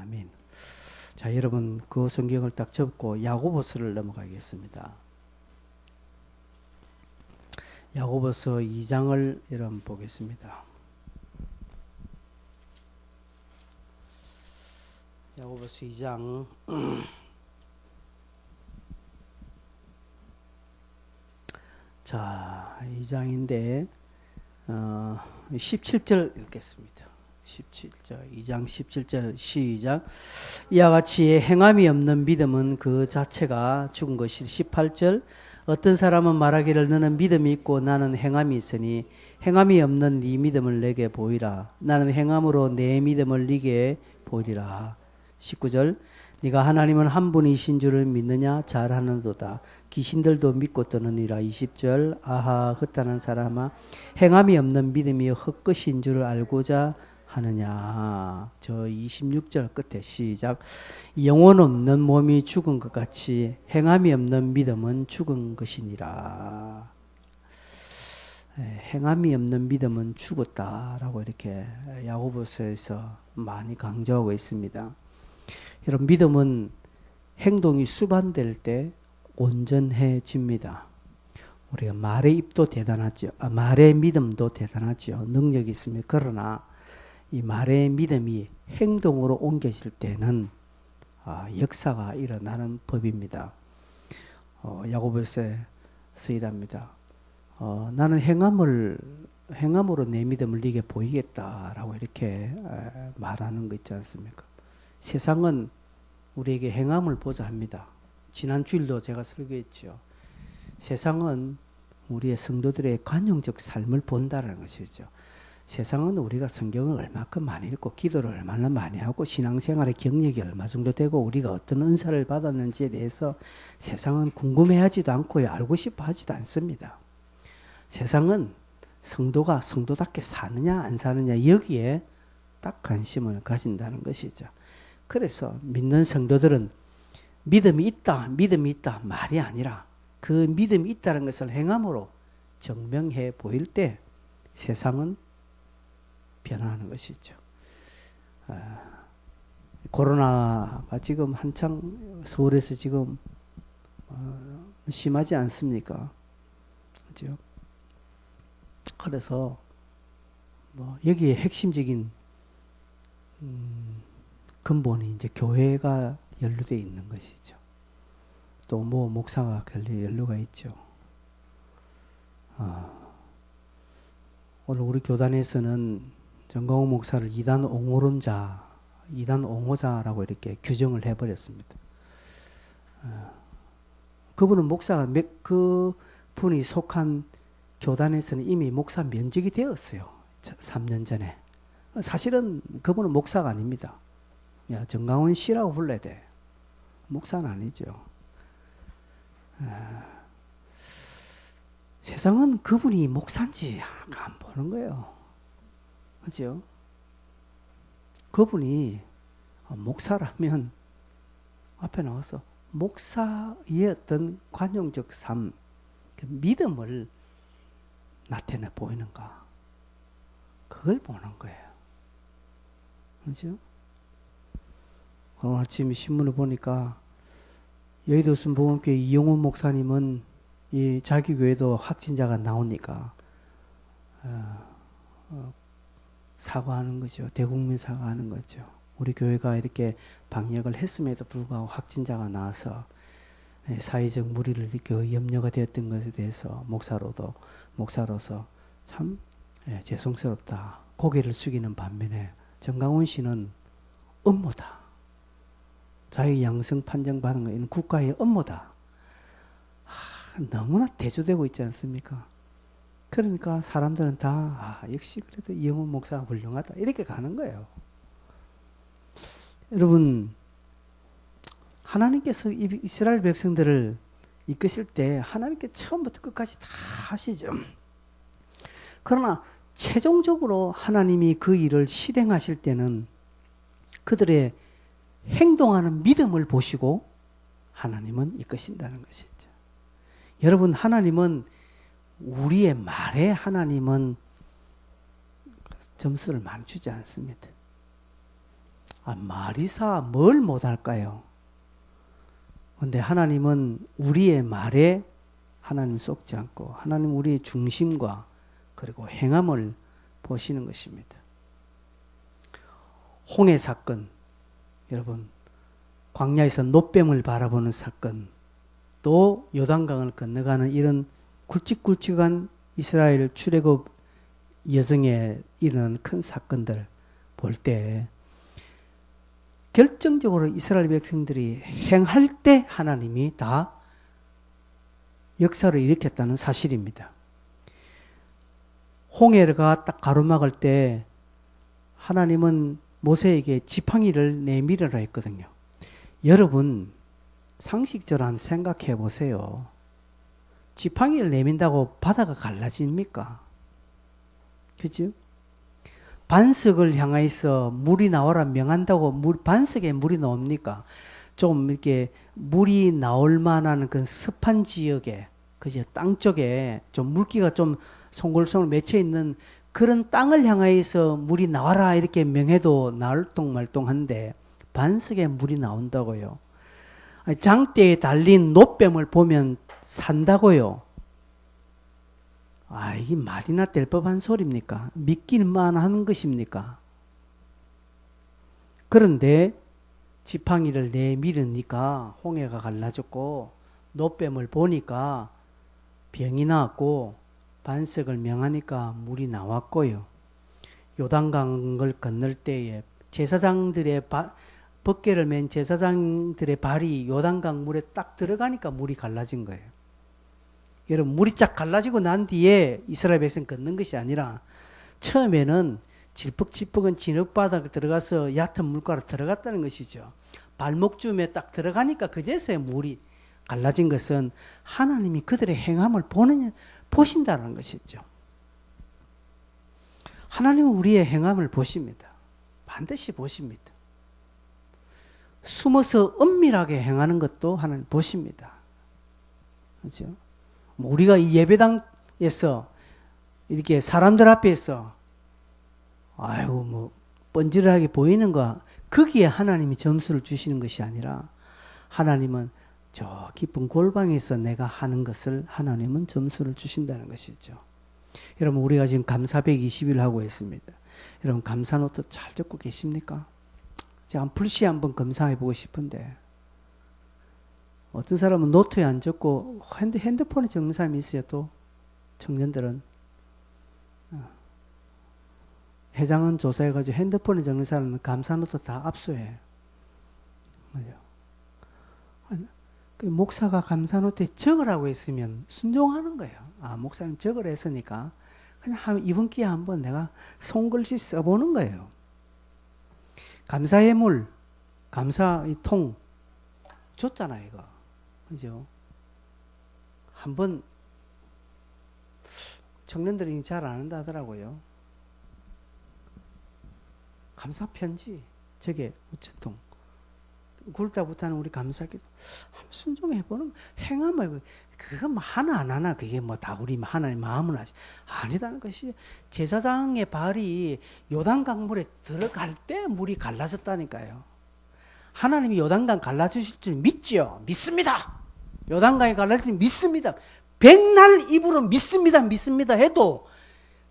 아멘. 자, 여러분 그 성경을 딱 접고 야고보서를 넘어가겠습니다. 야고보서 2장을 여러분 보겠습니다. 야고보서 2장 자, 2장인데 17절 읽겠습니다. 17절, 2장 17절 시작. 이와 같이 행함이 없는 믿음은 그 자체가 죽은 것이. 18절, 어떤 사람은 말하기를 너는 믿음이 있고 나는 행함이 있으니 행함이 없는 네 믿음을 내게 보이라. 나는 행함으로 내 믿음을 네게 보이리라. 19절, 네가 하나님은 한 분이신 줄을 믿느냐? 잘하는도다. 귀신들도 믿고 떠느니라. 20절, 아하 헛다는 사람아, 행함이 없는 믿음이 헛것인 줄을 알고자 하느냐. 저 26절 끝에 시작. 영혼 없는 몸이 죽은 것 같이 행함이 없는 믿음은 죽은 것이니라. 행함이 없는 믿음은 죽었다라고 이렇게 야고보서에서 많이 강조하고 있습니다. 여러분, 믿음은 행동이 수반될 때 온전해집니다. 우리가 말의 입도 대단하죠. 말의 믿음도 대단하죠. 능력이 있습니다. 그러나 이 말의 믿음이 행동으로 옮겨질 때는 역사가 일어나는 법입니다. 야고보서에 쓰이랍니다. 나는 행함으로 내 믿음을 네게 보이겠다라고 이렇게 말하는 거 있지 않습니까? 세상은 우리에게 행함을 보자 합니다. 지난 주일도 제가 설교했죠. 세상은 우리의 성도들의 관용적 삶을 본다는 것이죠. 세상은 우리가 성경을 얼마큼 많이 읽고 기도를 얼마나 많이 하고 신앙생활의 경력이 얼마 정도 되고 우리가 어떤 은사를 받았는지에 대해서 세상은 궁금해하지도 않고요. 알고 싶어 하지도 않습니다. 세상은 성도가 성도답게 사느냐 안 사느냐 여기에 딱 관심을 가진다는 것이죠. 그래서 믿는 성도들은 믿음이 있다 말이 아니라 그 믿음이 있다는 것을 행함으로 증명해 보일 때 세상은 변화하는 것이죠. 코로나가 지금 한창 서울에서 지금 심하지 않습니까? 그렇죠? 그래서 여기에 핵심적인 근본이 이제 교회가 연루되어 있는 것이죠. 또 목사가 연루가 있죠. 오늘 우리 교단에서는 정광훈 목사를 이단 옹호론자, 이단 옹호자라고 이렇게 규정을 해버렸습니다. 그분은 목사가 그분이 속한 교단에서는 이미 목사 면직이 되었어요. 3년 전에. 사실은 그분은 목사가 아닙니다. 정광훈 씨라고 불러야 돼. 목사는 아니죠. 세상은 그분이 목사인지 안 보는 거예요. 그죠? 그분이 목사라면 앞에 나와서 목사의 어떤 관용적 삶, 그 믿음을 나타내 보이는가? 그걸 보는 거예요. 그죠? 오늘 아침 신문을 보니까 여의도 순복음교회 이용훈 목사님은 이 자기 교회도 확진자가 나오니까 사과하는 거죠. 대국민 사과하는 거죠. 우리 교회가 이렇게 방역을 했음에도 불구하고 확진자가 나와서 사회적 무리를 일으켜 염려가 되었던 것에 대해서 목사로서 참 죄송스럽다. 고개를 숙이는 반면에 정강훈 씨는 업무다. 자기 양성 판정받은 거 이는 국가의 업무다. 너무나 대조되고 있지 않습니까? 그러니까 사람들은 다 역시 그래도 이영훈 목사가 훌륭하다 이렇게 가는 거예요. 여러분, 하나님께서 이스라엘 백성들을 이끄실 때 하나님께 처음부터 끝까지 다 하시죠. 그러나 최종적으로 하나님이 그 일을 실행하실 때는 그들의 행동하는 믿음을 보시고 하나님은 이끄신다는 것이죠. 여러분, 하나님은 우리의 말에 하나님은 점수를 많이 주지 않습니다. 마리사 뭘 못할까요? 근데 하나님은 우리의 말에 하나님 속지 않고 하나님 우리의 중심과 그리고 행함을 보시는 것입니다. 홍해 사건, 여러분 광야에서 노뱀을 바라보는 사건, 또 요단강을 건너가는 이런 굵직굵직한 이스라엘 출애굽 여정에 일어난 큰 사건들 볼 때 결정적으로 이스라엘 백성들이 행할 때 하나님이 다 역사를 일으켰다는 사실입니다. 홍해가 딱 가로막을 때 하나님은 모세에게 지팡이를 내밀으라 했거든요. 여러분 상식적으로 한번 생각해 보세요. 지팡이를 내민다고 바다가 갈라집니까? 그죠? 반석을 향해서 물이 나오라 명한다고 반석에 물이 나옵니까? 좀 이렇게 물이 나올 만한 그 습한 지역에, 그죠? 땅 쪽에 좀 물기가 좀 송골송골 맺혀 있는 그런 땅을 향해서 물이 나와라 이렇게 명해도 나올똥말똥한데 반석에 물이 나온다고요. 장대에 달린 노뱀을 보면 산다고요. 이게 말이나 될 법한 소리입니까? 믿길만 하는 것입니까? 그런데 지팡이를 내밀으니까 홍해가 갈라졌고 노뱀을 보니까 병이 나왔고 반석을 명하니까 물이 나왔고요. 요단강을 건널 때에 제사장들의 벗개를 맨 제사장들의 발이 요단강 물에 딱 들어가니까 물이 갈라진 거예요. 여러분 물이 쫙 갈라지고 난 뒤에 이스라엘 백성 걷는 것이 아니라 처음에는 질퍽질퍽한 진흙바닥에 들어가서 얕은 물가로 들어갔다는 것이죠. 발목쯤에 딱 들어가니까 그제서야 물이 갈라진 것은 하나님이 그들의 행함을 보신다는 것이죠. 하나님은 우리의 행함을 보십니다. 반드시 보십니다. 숨어서 은밀하게 행하는 것도 하나님 보십니다. 그렇죠? 우리가 이 예배당에서 이렇게 사람들 앞에서 뻔질하게 보이는 거 거기에 하나님이 점수를 주시는 것이 아니라 하나님은 저 깊은 골방에서 내가 하는 것을 하나님은 점수를 주신다는 것이죠. 여러분 우리가 지금 감사 120일 하고 있습니다. 여러분 감사 노트 잘 적고 계십니까? 제가 불시 한번 검사해 보고 싶은데 어떤 사람은 노트에 안 적고 핸드폰에 적는 사람이 있어요. 또 청년들은 회장은 조사해가지고 핸드폰에 적는 사람은 감사 노트 다 압수해. 목사가 감사 노트에 적으라고 했으면 순종하는 거예요. 목사님 적으라 했으니까 그냥 이번 기회에 한번 내가 손글씨 써보는 거예요. 감사의 물, 감사의 통 줬잖아요, 이거. 그죠? 한번 청년들이 잘 안 한다 하더라고요. 감사 편지, 저게 우체통. 굴다부터는 우리 감사기도 한번 순종해보는 행함을 그거 뭐 하나 안 하나 그게 뭐 다 우리 하나님 마음은 아니다는 것이 제사장의 발이 요단강 물에 들어갈 때 물이 갈라졌다니까요. 하나님이 요단강 갈라주실 줄 믿죠? 믿습니다. 요단강이 갈라질 줄 믿습니다. 백날 입으로 믿습니다 해도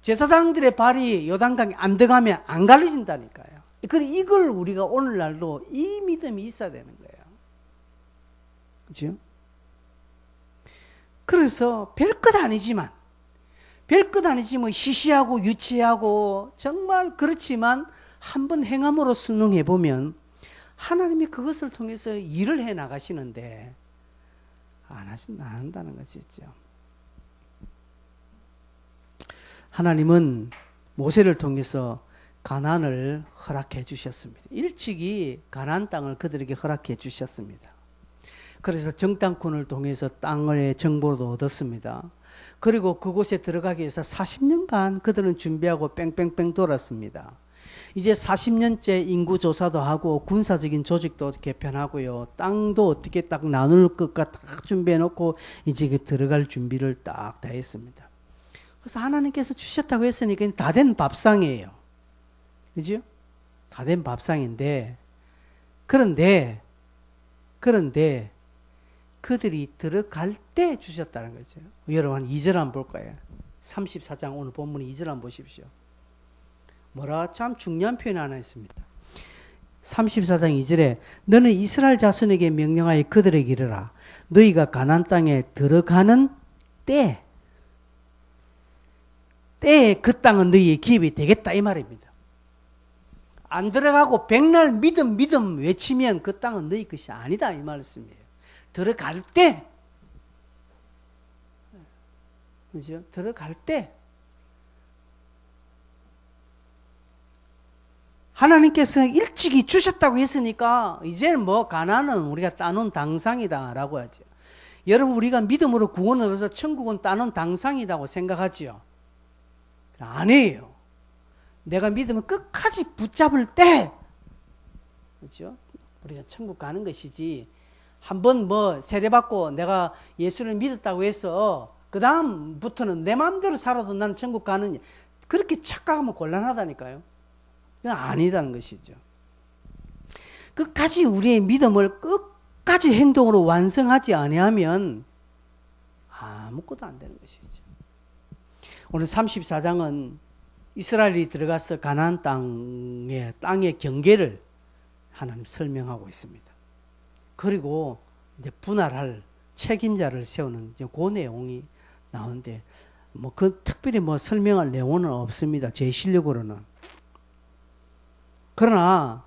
제사장들의 발이 요단강에 안 들어가면 안 갈라진다니까요. 이걸 우리가 오늘날도 이 믿음이 있어야 되는 거예요. 그렇죠? 그래서 별것 아니지만 시시하고 유치하고 정말 그렇지만 한번 행함으로 순응해 보면 하나님이 그것을 통해서 일을 해 나가시는데 안 한다는 것이죠. 하나님은 모세를 통해서 가나안을 허락해 주셨습니다. 일찍이 가나안 땅을 그들에게 허락해 주셨습니다. 그래서 정탐꾼을 통해서 땅의 정보도 얻었습니다. 그리고 그곳에 들어가기 위해서 40년간 그들은 준비하고 뺑뺑뺑 돌았습니다. 이제 40년째 인구조사도 하고 군사적인 조직도 개편하고요. 땅도 어떻게 딱 나눌 것까 딱 준비해 놓고 이제 들어갈 준비를 딱 다 했습니다. 그래서 하나님께서 주셨다고 했으니까 다 된 밥상이에요. 그죠? 다 된 밥상인데 그런데 그들이 들어갈 때 주셨다는 거죠. 여러분 2절 한번 볼 거예요. 34장 오늘 본문 2절 한번 보십시오. 뭐라 참 중요한 표현 하나 있습니다. 34장 2절에 너는 이스라엘 자손에게 명령하여 그들에게 이르라. 너희가 가나안 땅에 들어가는 때에 그 땅은 너희의 기업이 되겠다 이 말입니다. 안 들어가고 백날 믿음 외치면 그 땅은 너희 것이 아니다 이 말씀이에요. 들어갈 때, 그죠? 들어갈 때 하나님께서 일찍이 주셨다고 했으니까 이제는 뭐 가나안은 우리가 따놓은 당상이다라고 하죠. 여러분 우리가 믿음으로 구원을 얻어서 천국은 따놓은 당상이라고 생각하지요? 아니에요. 내가 믿음을 끝까지 붙잡을 때, 그렇죠? 우리가 천국 가는 것이지. 한번 뭐 세례받고 내가 예수를 믿었다고 해서 그 다음부터는 내 마음대로 살아도 나는 천국 가느냐, 그렇게 착각하면 곤란하다니까요. 그건 아니라는 것이죠. 끝까지 우리의 믿음을 끝까지 행동으로 완성하지 아니하면 아무것도 안 되는 것이죠. 오늘 34장은 이스라엘이 들어가서 가나안 땅의 경계를 하나님 설명하고 있습니다. 그리고 이제 분할할 책임자를 세우는 이제 그 내용이 나오는데 뭐 그 특별히 뭐 설명할 내용은 없습니다. 제 실력으로는. 그러나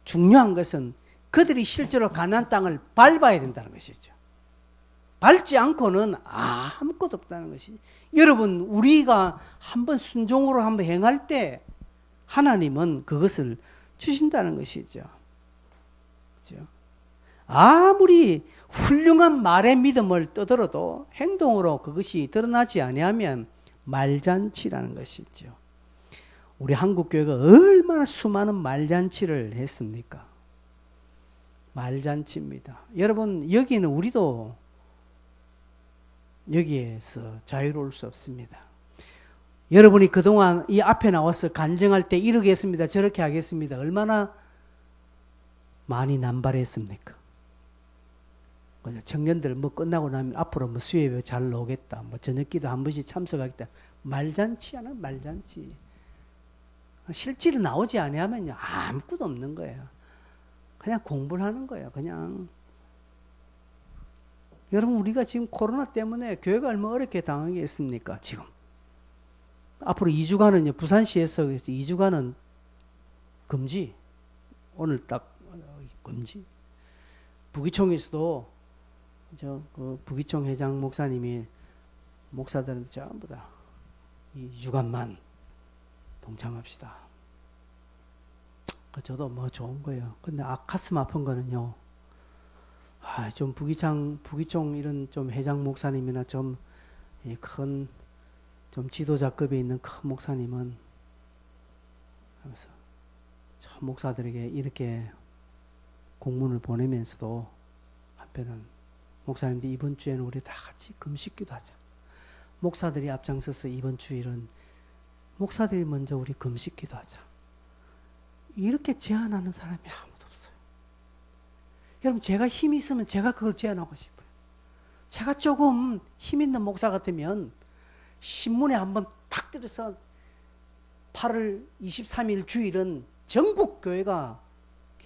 중요한 것은 그들이 실제로 가나안 땅을 밟아야 된다는 것이죠. 밟지 않고는 아무것도 없다는 것이죠. 여러분 우리가 한번 순종으로 한번 행할 때 하나님은 그것을 주신다는 것이죠. 그렇죠? 아무리 훌륭한 말의 믿음을 떠들어도 행동으로 그것이 드러나지 아니하면 말잔치라는 것이죠. 우리 한국교회가 얼마나 수많은 말잔치를 했습니까? 말잔치입니다. 여러분 여기는 우리도 여기에서 자유로울 수 없습니다. 여러분이 그동안 이 앞에 나와서 간증할 때 이렇게 했습니다. 저렇게 하겠습니다. 얼마나 많이 남발했습니까? 청년들 뭐 끝나고 나면 앞으로 뭐 수예배 잘 나오겠다. 뭐 저녁기도 한 번씩 참석하겠다. 말잔치야, 말잔치. 실제로 나오지 아니하면요 아무것도 없는 거예요. 그냥 공부를 하는 거예요. 그냥. 여러분 우리가 지금 코로나 때문에 교회가 얼마나 어렵게 당하겠습니까? 지금. 앞으로 2주간은 부산시에서 2주간은 금지. 오늘 딱 금지. 부기총에서도 그 부기총 회장 목사님이 목사들한테 전부 다 2주간만 동참합시다. 저도 뭐 좋은 거예요. 근데 가슴 아픈 거는요. 좀 부기총 이런 좀 회장 목사님이나 좀 지도자급에 있는 큰 목사님은 그래서 저 목사들에게 이렇게 공문을 보내면서도 한편은 목사님들 이번 주에는 우리 다 같이 금식기도 하자. 목사들이 앞장서서 이번 주일은 목사들이 먼저 우리 금식기도 하자. 이렇게 제안하는 사람이 아무도 없어요. 여러분 제가 힘이 있으면 제가 그걸 제안하고 싶어요. 제가 조금 힘 있는 목사 같으면 신문에 한번 탁 들어서 8월 23일 주일은 전국 교회가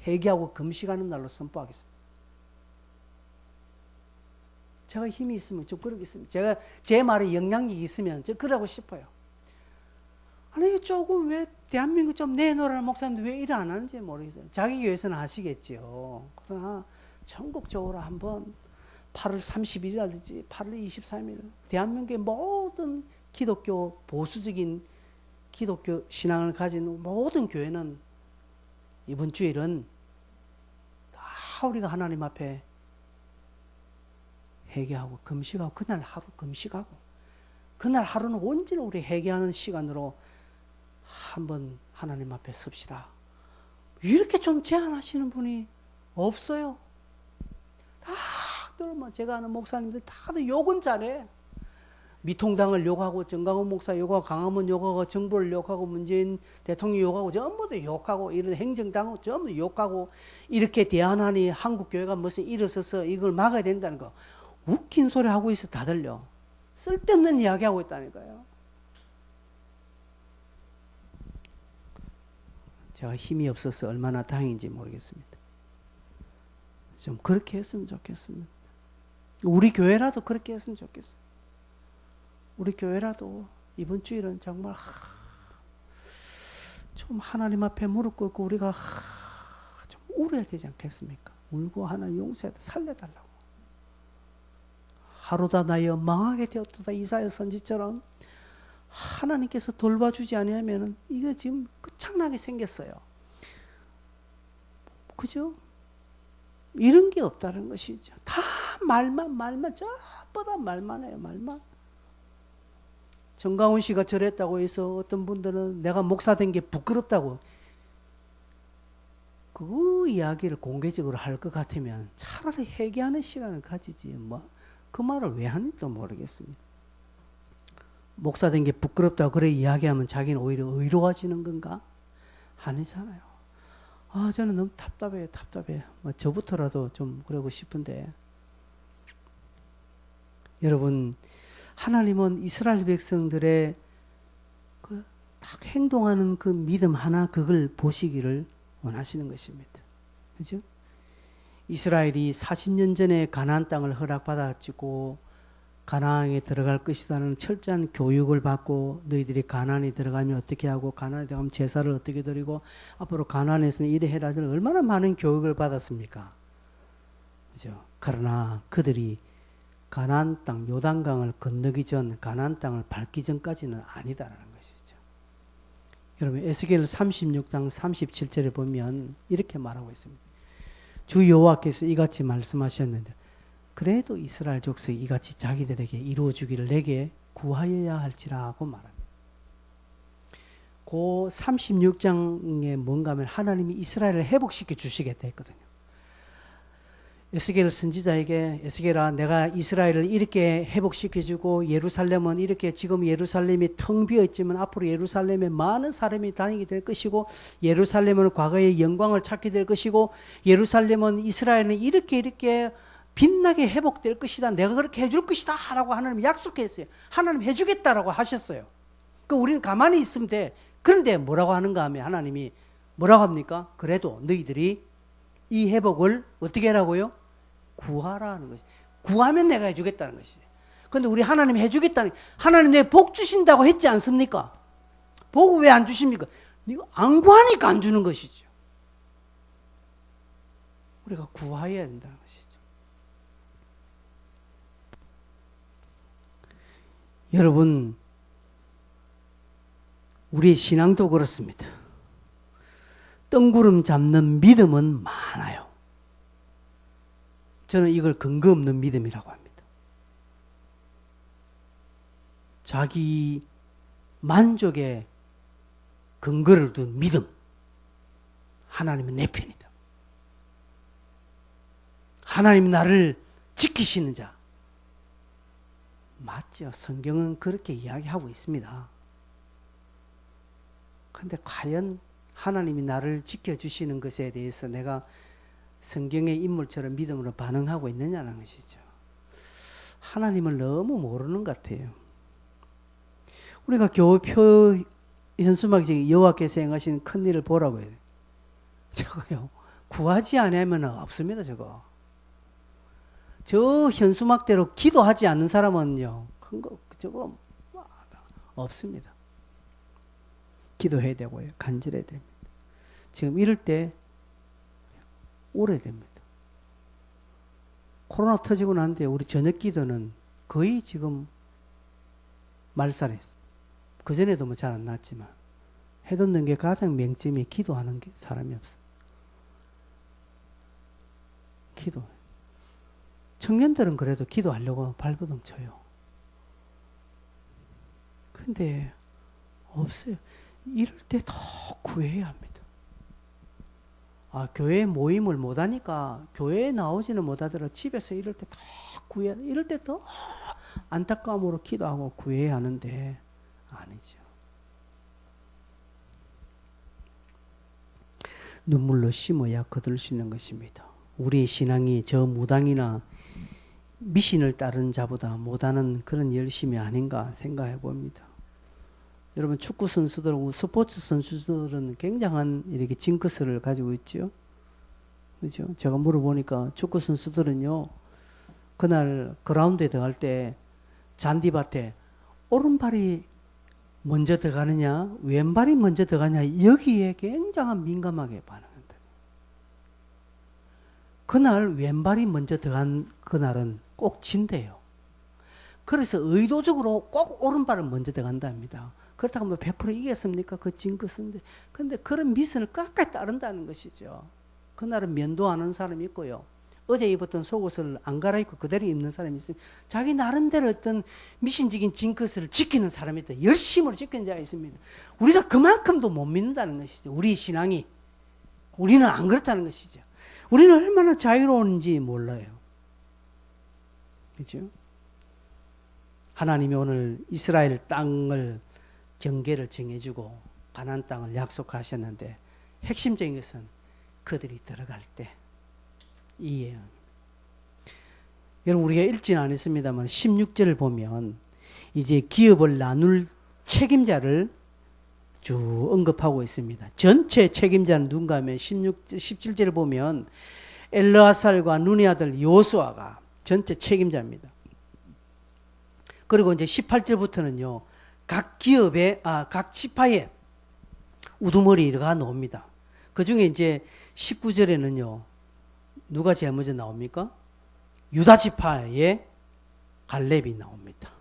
회개하고 금식하는 날로 선포하겠습니다. 제가 힘이 있으면 좀 그러겠습니다. 제가 제 말에 영향력이 있으면 저 그러고 싶어요. 아니 조금 왜 대한민국 좀 내놓으라는 목사님들 왜 일 안 하는지 모르겠어요. 자기 교회에서는 하시겠죠. 그러나 전국적으로 한번 8월 30일이라든지 8월 23일 대한민국의 모든 기독교 보수적인 기독교 신앙을 가진 모든 교회는 이번 주일은 다 우리가 하나님 앞에 회개하고 금식하고 그날 하루 금식하고 그날 하루는 온전히 우리 회개하는 시간으로 한번 하나님 앞에 섭시다. 이렇게 좀 제안하시는 분이 없어요. 다들 뭐 제가 아는 목사님들 다들 욕은 잘해. 미통당을 욕하고 정강훈 목사 욕하고 강화문 욕하고 정부를 욕하고 문재인 대통령 욕하고 전부 다 욕하고 이런 행정당 전부 다 욕하고 이렇게 대안하니 한국교회가 무슨 일어서서 이걸 막아야 된다는 거 웃긴 소리 하고 있어. 다 들려. 쓸데없는 이야기하고 있다니까요. 제가 힘이 없어서 얼마나 다행인지 모르겠습니다. 좀 그렇게 했으면 좋겠습니다. 우리 교회라도 그렇게 했으면 좋겠어요. 우리 교회라도 이번 주일은 정말 좀 하나님 앞에 무릎 꿇고 우리가 좀 울어야 되지 않겠습니까? 울고 하나님 용서해 살려달라고. 하루다 나여 망하게 되었도다 이사야 선지처럼 하나님께서 돌봐주지 않으면 이거 지금 끝장나게 생겼어요. 그죠? 이런 게 없다는 것이죠. 다 말만 저보다 말만 해요. 말만. 정강훈 씨가 저랬다고 해서 어떤 분들은 내가 목사 된 게 부끄럽다고 그 이야기를 공개적으로 할 것 같으면 차라리 회개하는 시간을 가지지 뭐 그 말을 왜 하는지도 모르겠습니다. 목사 된 게 부끄럽다고 그래 이야기하면 자기는 오히려 의로워지는 건가? 아니잖아요. 아, 저는 너무 답답해요. 뭐 저부터라도 좀 그러고 싶은데. 여러분, 하나님은 이스라엘 백성들의 그 딱 행동하는 그 믿음 하나 그걸 보시기를 원하시는 것입니다. 그죠? 이스라엘이 40년 전에 가나안 땅을 허락받아지고 가나안에 들어갈 것이라는 철저한 교육을 받고 너희들이 가나안에 들어가면 어떻게 하고 가나안에 들어가면 제사를 어떻게 드리고 앞으로 가나안에서는 이래 해라 저는 얼마나 많은 교육을 받았습니까? 그죠? 그러나 그들이 가나안 땅 요단강을 건너기 전 가나안 땅을 밟기 전까지는 아니다라는 것이죠. 여러분 에스겔 36장 37절에 보면 이렇게 말하고 있습니다. 주 여호와께서 이같이 말씀하셨는데 그래도 이스라엘 족속이 이같이 자기들에게 이루어주기를 내게 구하여야 할지라고 말합니다. 그 36장에 뭔가 하면 하나님이 이스라엘을 회복시켜 주시겠다 했거든요. 에스겔 선지자에게 에스겔아 내가 이스라엘을 이렇게 회복시켜주고 예루살렘은 이렇게 지금 예루살렘이 텅 비어있지만 앞으로 예루살렘에 많은 사람이 다니게 될 것이고 예루살렘은 과거의 영광을 찾게 될 것이고 예루살렘은 이스라엘은 이렇게 빛나게 회복될 것이다. 내가 그렇게 해줄 것이다 라고 하나님 약속했어요. 하나님 해주겠다라고 하셨어요. 그러니까 우리는 가만히 있으면 돼. 그런데 뭐라고 하는가 하면 하나님이 뭐라고 합니까? 그래도 너희들이 이 회복을 어떻게 하라고요? 구하라는 것이. 구하면 내가 해주겠다는 것이지. 그런데 우리 하나님 해주겠다는 하나님 내 복 주신다고 했지 않습니까? 복 왜 안 주십니까? 네가 안 구하니까 안 주는 것이죠. 우리가 구하여야 된다는 것이죠. 여러분 우리의 신앙도 그렇습니다. 뜬구름 잡는 믿음은 많아요. 저는 이걸 근거 없는 믿음이라고 합니다. 자기 만족에 근거를 둔 믿음. 하나님은 내 편이다. 하나님이 나를 지키시는 자. 맞죠. 성경은 그렇게 이야기하고 있습니다. 그런데 과연 하나님이 나를 지켜주시는 것에 대해서 내가 성경의 인물처럼 믿음으로 반응하고 있느냐는 것이죠. 하나님을 너무 모르는 것 같아요. 우리가 교표 현수막 중에 여호와께서 행하신 큰 일을 보라고 해요. 저거요. 구하지 않으면 없습니다. 저 현수막대로 기도하지 않는 사람은요. 큰 거 저거 없습니다. 기도해야 되고요. 간절해야 됩니다. 지금 이럴 때 오래됩니다. 코로나 터지고 난 뒤에 우리 저녁 기도는 거의 지금 말살했어요. 그전에도 뭐 잘 안 났지만 해놓는 게 가장 맹점이 기도하는 게 사람이 없어요. 기도. 청년들은 그래도 기도하려고 발버둥 쳐요. 근데 없어요. 이럴 때 더 구해야 합니다. 교회 모임을 못하니까 교회에 나오지는 못하더라도 집에서 이럴 때 더 구해야 돼. 이럴 때 더 안타까움으로 기도하고 구해야 하는데 아니죠. 눈물로 심어야 거둘 수 있는 것입니다. 우리의 신앙이 저 무당이나 미신을 따르는 자보다 못하는 그런 열심이 아닌가 생각해 봅니다. 여러분 축구 선수들, 스포츠 선수들은 굉장한 이렇게 징크스를 가지고 있죠. 그죠? 제가 물어보니까 축구 선수들은요, 그날 그라운드에 들어갈 때 잔디밭에 오른발이 먼저 들어가느냐, 왼발이 먼저 들어가느냐, 여기에 굉장한 민감하게 반응한다. 그날 왼발이 먼저 들어간 그날은 꼭 진대요. 그래서 의도적으로 꼭 오른발을 먼저 들어간답니다. 그렇다고 뭐 100% 이겼습니까? 그 징크스인데. 근데 그런 미신을 끝까지 따른다는 것이죠. 그날은 면도하는 사람이 있고요. 어제 입었던 속옷을 안 갈아입고 그대로 입는 사람이 있으면 자기 나름대로 어떤 미신적인 징크스를 지키는 사람이 있다. 열심으로 지키는 자가 있습니다. 우리가 그만큼도 못 믿는다는 것이죠. 우리 신앙이. 우리는 안 그렇다는 것이죠. 우리는 얼마나 자유로운지 몰라요. 그렇죠? 하나님이 오늘 이스라엘 땅을 경계를 정해주고 가나안 땅을 약속하셨는데 핵심적인 것은 그들이 들어갈 때 이해요. 여러분 우리가 읽지는 않았습니다만 16절을 보면 이제 기업을 나눌 책임자를 쭉 언급하고 있습니다. 전체 책임자는 누군가 하면 17절을 보면 엘르아살과 눈의 아들 여호수아가 전체 책임자입니다. 그리고 이제 18절부터는요. 각 기업의 각 지파의 우두머리가 나옵니다. 그 중에 이제 19절에는요. 누가 제일 먼저 나옵니까? 유다 지파의 갈렙이 나옵니다.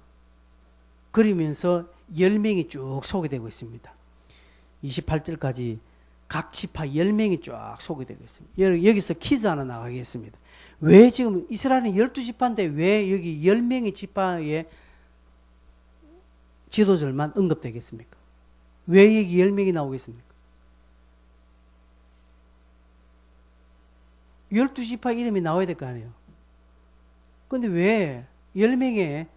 그러면서 10명이 쭉 소개되고 있습니다. 28절까지 각 지파 10명이 쫙 소개되고 있습니다. 여기서 퀴즈 하나 나가겠습니다. 왜 지금 이스라엘은 12지파인데 왜 여기 10명의 지파의 지도자들만 언급되겠습니까? 왜 여기 10명이 나오겠습니까? 12지파 이름이 나와야 될 거 아니에요. 그런데 왜 10명의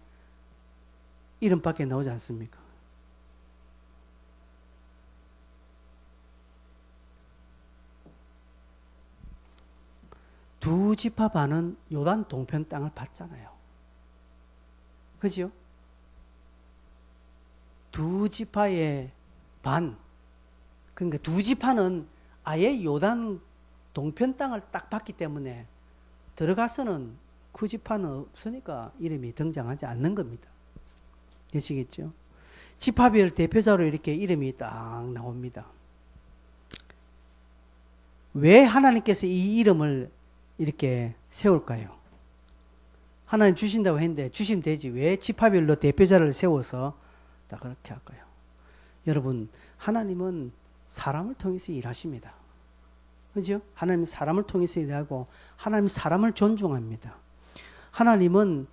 이름밖에 나오지 않습니까? 두 지파 반은 요단 동편 땅을 받잖아요. 그죠? 두 지파의 반, 그러니까 두 지파는 아예 요단 동편 땅을 딱 받기 때문에 들어가서는 그 지파는 없으니까 이름이 등장하지 않는 겁니다. 되시겠죠? 지파별 대표자로 이렇게 이름이 딱 나옵니다. 왜 하나님께서 이 이름을 이렇게 세울까요? 하나님 주신다고 했는데 주시면 되지 왜 지파별로 대표자를 세워서 다 그렇게 할까요? 여러분 하나님은 사람을 통해서 일하십니다. 그죠? 하나님은 사람을 통해서 일하고 하나님은 사람을 존중합니다. 하나님은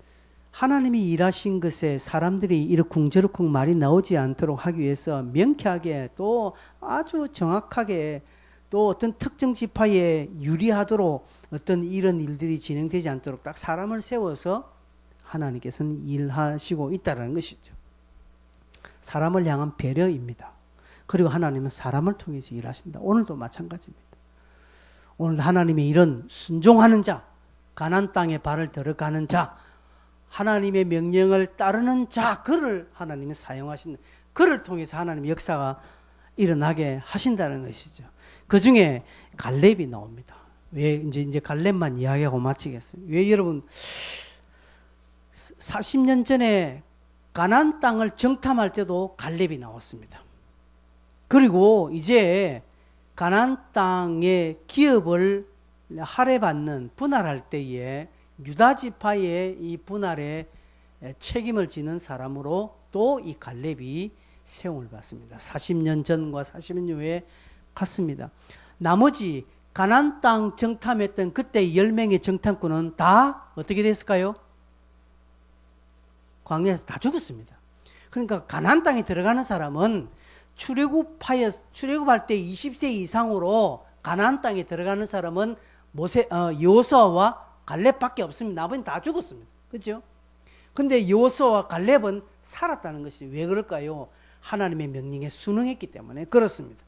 하나님이 일하신 것에 사람들이 이러쿵저러쿵 말이 나오지 않도록 하기 위해서 명쾌하게 또 아주 정확하게 또 어떤 특정 지파에 유리하도록 어떤 이런 일들이 진행되지 않도록 딱 사람을 세워서 하나님께서는 일하시고 있다는 것이죠. 사람을 향한 배려입니다. 그리고 하나님은 사람을 통해서 일하신다. 오늘도 마찬가지입니다. 오늘 하나님의 이런 순종하는 자, 가나안 땅에 발을 들어가는 자, 하나님의 명령을 따르는 자, 그를 하나님이 사용하신다. 그를 통해서 하나님의 역사가 일어나게 하신다는 것이죠. 그 중에 갈렙이 나옵니다. 왜 이제 갈렙만 이야기하고 마치겠습니다. 왜 여러분 40년 전에 가나안 땅을 정탐할 때도 갈렙이 나왔습니다. 그리고 이제 가나안 땅의 기업을 할애받는 분할할 때에 유다 지파의 이 분할에 책임을 지는 사람으로 또 이 갈렙이 세움을 받습니다. 40년 전과 40년 후에 같습니다. 나머지 가나안 땅 정탐했던 그때 10명의 정탐꾼은 다 어떻게 됐을까요? 광야에서 다 죽었습니다. 그러니까 가나안 땅에 들어가는 사람은 출애굽할 때 20세 이상으로 가나안 땅에 들어가는 사람은 여호수아와 갈렙밖에 없습니다. 나머지는 다 죽었습니다. 그렇죠? 근데 여호수아와 갈렙은 살았다는 것이 왜 그럴까요? 하나님의 명령에 순응했기 때문에 그렇습니다.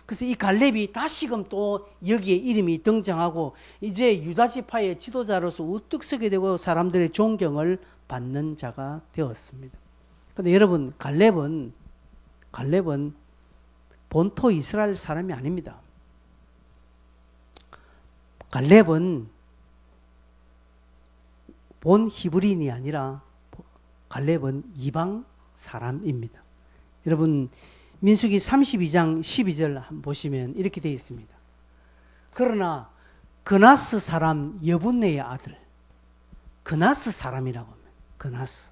그래서 이 갈렙이 다시금 또 여기에 이름이 등장하고 이제 유다 지파의 지도자로서 우뚝 서게 되고 사람들의 존경을 받는 자가 되었습니다. 근데 여러분, 갈렙은 본토 이스라엘 사람이 아닙니다. 갈렙은 본 히브리인이 아니라 갈렙은 이방 사람입니다. 여러분, 민수기 32장 12절 한번 보시면 이렇게 되어 있습니다. 그러나 그나스 사람 여분네의 아들, 그나스 사람이라고 합니다. 그나스,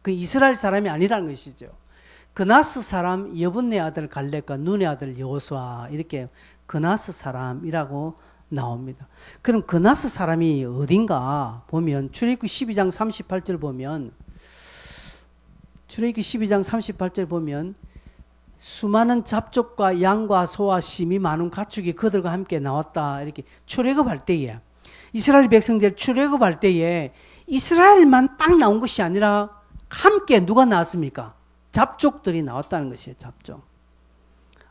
그 이스라엘 사람이 아니라는 것이죠. 그나스 사람 여분네 아들 갈렙과 눈의 아들 여호수아, 이렇게 그나스 사람이라고 나옵니다. 그럼 그나스 사람이 어딘가 보면 출애굽기 12장 38절 보면, 출애굽기 12장 38절 보면 수많은 잡족과 양과 소와 심이 많은 가축이 그들과 함께 나왔다. 이렇게 출애굽할 때에, 이스라엘 백성들 출애굽할 때에 이스라엘만 딱 나온 것이 아니라 함께 누가 나왔습니까? 잡족들이 나왔다는 것이에요. 잡족.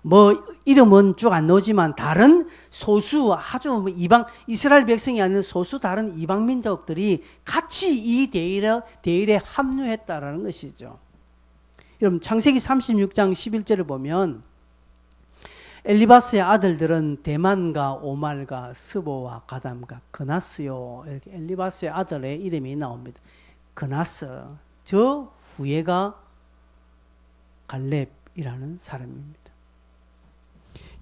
뭐 이름은 쭉 안 나오지만 다른 소수, 아주 이방, 이스라엘 백성이 아닌 소수 다른 이방 민족들이 같이 이 대일에 합류했다라는 것이죠. 여러분, 창세기 36장 11절을 보면 엘리바스의 아들들은 대만과 오말과 스보와 가담과 그나스요, 이렇게 엘리바스의 아들의 이름이 나옵니다. 그나스, 저 후예가 갈렙이라는 사람입니다.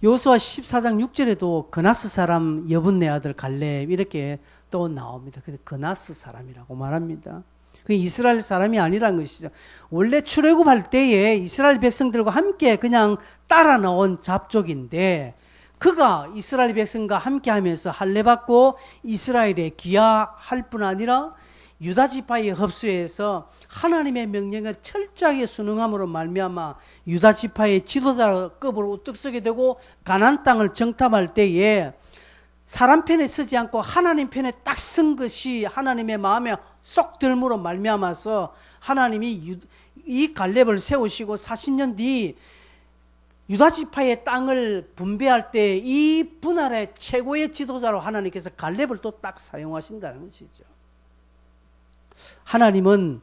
여호수아 14장 6절에도 그나스 사람 여분네 아들 갈렙, 이렇게 또 나옵니다. 그래서 그나스 사람이라고 말합니다. 그 이스라엘 사람이 아니라는 것이죠. 원래 출애굽할 때에 이스라엘 백성들과 함께 그냥 따라 나온 잡족인데, 그가 이스라엘 백성과 함께 하면서 할례받고 이스라엘에 귀화할 뿐 아니라 유다 지파의 흡수에서 하나님의 명령을 철저하게 순응함으로 말미암아 유다 지파의 지도자급으로 우뚝 서게 되고 가나안 땅을 정탐할 때에 사람 편에 서지 않고 하나님 편에 딱 선 것이 하나님의 마음에 쏙 들므로 말미암아서 하나님이 이 갈렙을 세우시고 40년 뒤 유다 지파의 땅을 분배할 때 이 분할의 최고의 지도자로 하나님께서 갈렙을 또 딱 사용하신다는 것이죠. 하나님은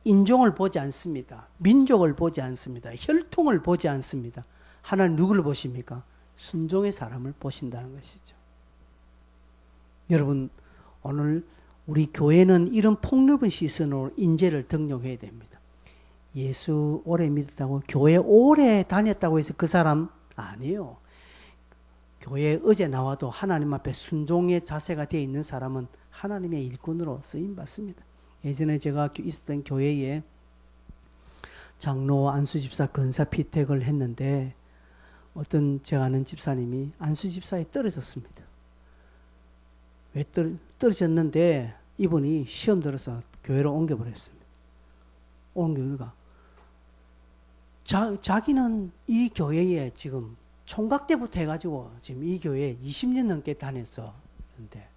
인종을 보지 않습니다. 민족을 보지 않습니다. 혈통을 보지 않습니다. 하나님 누구를 보십니까? 순종의 사람을 보신다는 것이죠. 여러분, 오늘 우리 교회는 이런 폭넓은 시선으로 인재를 등용해야 됩니다. 예수 오래 믿었다고, 교회 오래 다녔다고 해서 그 사람 아니에요. 교회 어제 나와도 하나님 앞에 순종의 자세가 되어 있는 사람은 하나님의 일꾼으로 쓰임받습니다. 예전에 제가 있었던 교회에 장로 안수 집사 건사 피택을 했는데 어떤 제가 아는 집사님이 안수 집사에 떨어졌습니다. 왜 떨어졌는데 이분이 시험 들어서 교회로 옮겨버렸습니다. 옮겨가 자기는 이 교회에 지금 총각 때부터 해가지고 지금 이 교회에 20년 넘게 다녔었는데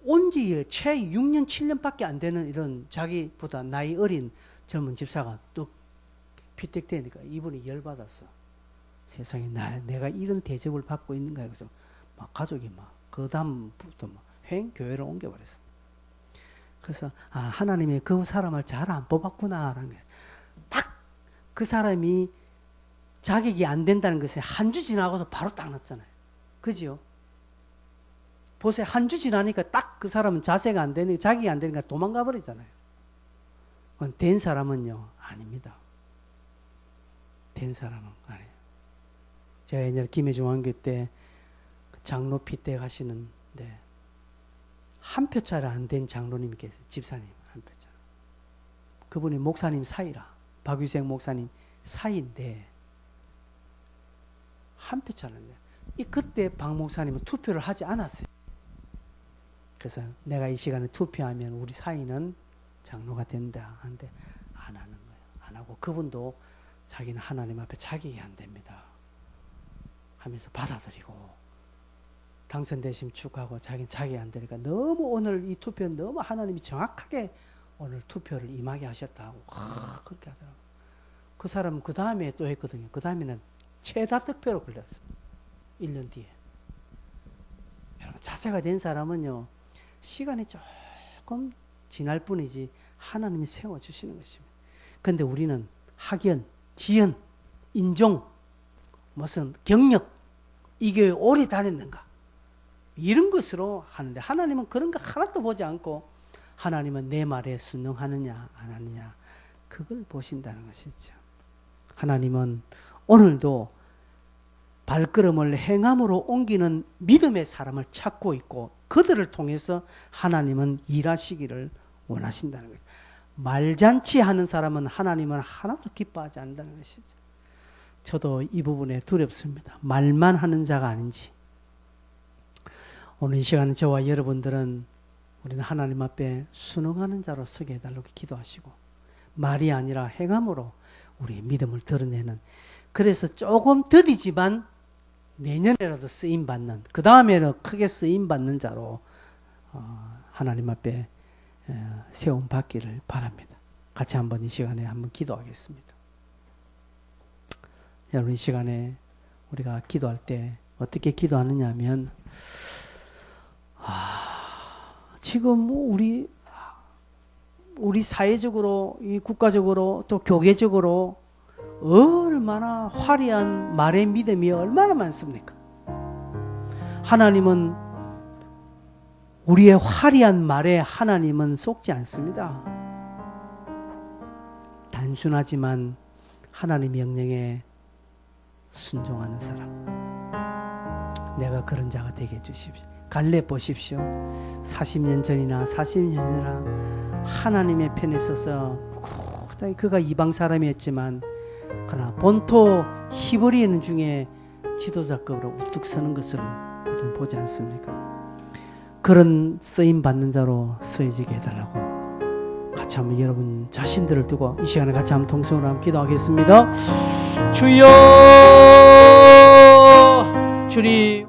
온지 채 6년 7년밖에 안 되는 이런 자기보다 나이 어린 젊은 집사가 또 피택되니까 이분이 열받았어. 세상에 내가 이런 대접을 받고 있는가. 그래서 막 가족이 막 그 다음부터 막 교회를 옮겨버렸어. 그래서 하나님이 그 사람을 잘 안 뽑았구나라는 게, 딱 그 사람이 자격이 안 된다는 것에 한 주 지나고도 바로 딱 났잖아요. 그죠? 보세요. 한 주 지나니까 딱 그 사람은 자세가 안 되니까, 자격이 안 되니까 도망가 버리잖아요. 된 사람은요, 아닙니다. 된 사람은 아니에요. 제가 옛날에 김해중앙교 때 장로 피때 가시는데 한 표짜리 안 된 장로님이 계세요. 집사님 한 표짜리. 그분이 목사님 사이라, 박유생 목사님 사이인데 한 표짜리인데, 그때 박 목사님은 투표를 하지 않았어요. 그래서 내가 이 시간에 투표하면 우리 사이는 장로가 된다 하는데 안 하는 거예요. 안 하고, 그분도 자기는 하나님 앞에 자격이 안 됩니다 하면서 받아들이고, 당선되심 축하하고 자기는 자격이 안 되니까, 너무 오늘 이 투표는 너무 하나님이 정확하게 오늘 투표를 임하게 하셨다고 그렇게 하더라고요. 그 사람은 그 다음에 또 했거든요. 그 다음에는 최다 득표로 걸렸어요. 1년 뒤에. 여러분, 자세가 된 사람은요, 시간이 조금 지날 뿐이지 하나님이 세워주시는 것입니다. 근데 우리는 학연, 지연, 인종, 무슨 경력, 이 교회 오래 다녔는가, 이런 것으로 하는데, 하나님은 그런 거 하나도 보지 않고 하나님은 내 말에 순응하느냐 안 하느냐, 그걸 보신다는 것이죠. 하나님은 오늘도 발걸음을 행함으로 옮기는 믿음의 사람을 찾고 있고, 그들을 통해서 하나님은 일하시기를 원하신다는 거예요. 말잔치 하는 사람은 하나님은 하나도 기뻐하지 않는다는 것이죠. 저도 이 부분에 두렵습니다. 말만 하는 자가 아닌지. 오늘 이 시간 저와 여러분들은 우리는 하나님 앞에 순응하는 자로 서게 해달라고 기도하시고, 말이 아니라 행함으로 우리의 믿음을 드러내는, 그래서 조금 더디지만 내년에라도 쓰임받는, 그 다음에는 크게 쓰임받는 자로 하나님 앞에 세움받기를 바랍니다. 같이 한번 이 시간에 한번 기도하겠습니다. 여러분, 이 시간에 우리가 기도할 때 어떻게 기도하느냐 하면, 지금 우리 사회적으로, 이 국가적으로, 또 교계적으로 얼마나 화려한 말의 믿음이 얼마나 많습니까? 하나님은, 우리의 화려한 말에 하나님은 속지 않습니다. 단순하지만 하나님 명령에 순종하는 사람, 내가 그런 자가 되게 해주십시오. 갈렙 보십시오. 40년 전이나 40년 전이나 하나님의 편에 서서 꿋꿋하게, 그가 이방 사람이었지만 그러나 본토 히브리인 중에 지도자급으로 우뚝 서는 것을 우리는 보지 않습니까? 그런 쓰임 받는 자로 쓰여지게 해달라고 같이 한번 여러분 자신들을 두고 이 시간에 같이 한번 통성으로 한번 기도하겠습니다. 주여, 주님.